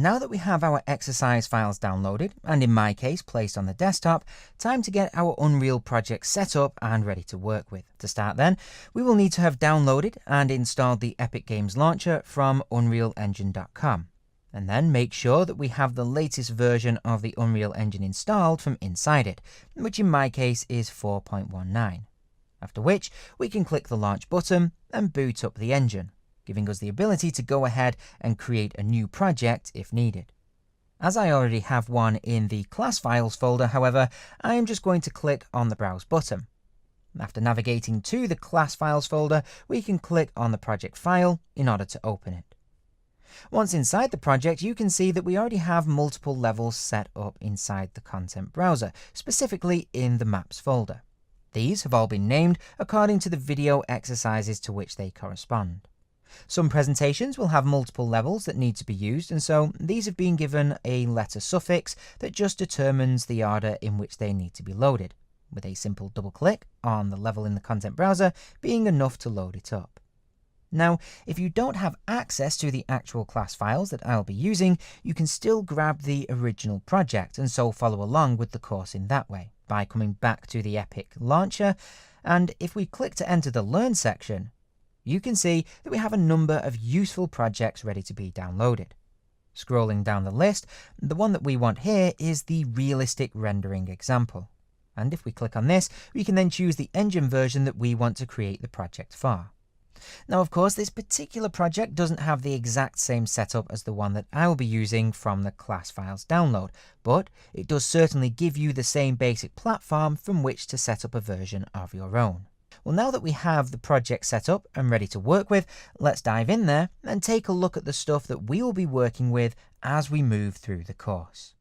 Now that we have our exercise files downloaded, and in my case placed on the desktop, time to get our Unreal project set up and ready to work with. To start then, we will need to have downloaded and installed the Epic Games Launcher from unrealengine.com. And then make sure that we have the latest version of the Unreal Engine installed from inside it, which in my case is 4.19. After which, we can click the Launch button and boot up the engine, giving us the ability to go ahead and create a new project if needed. As I already have one in the class files folder, however, I am just going to click on the Browse button. After navigating to the class files folder, we can click on the project file in order to open it. Once inside the project, you can see that we already have multiple levels set up inside the content browser, specifically in the Maps folder. These have all been named according to the video exercises to which they correspond. Some presentations will have multiple levels that need to be used, and so these have been given a letter suffix that just determines the order in which they need to be loaded, with a simple double click on the level in the content browser being enough to load it up. Now, if you don't have access to the actual class files that I'll be using, you can still grab the original project and so follow along with the course in that way by coming back to the Epic Launcher, and if we click to enter the Learn section, you can see that we have a number of useful projects ready to be downloaded. Scrolling down the list, the one that we want here is the realistic rendering example. And if we click on this, we can then choose the engine version that we want to create the project for. Now, of course, this particular project doesn't have the exact same setup as the one that I will be using from the class files download, but it does certainly give you the same basic platform from which to set up a version of your own. Well, now that we have the project set up and ready to work with, let's dive in there and take a look at the stuff that we will be working with as we move through the course.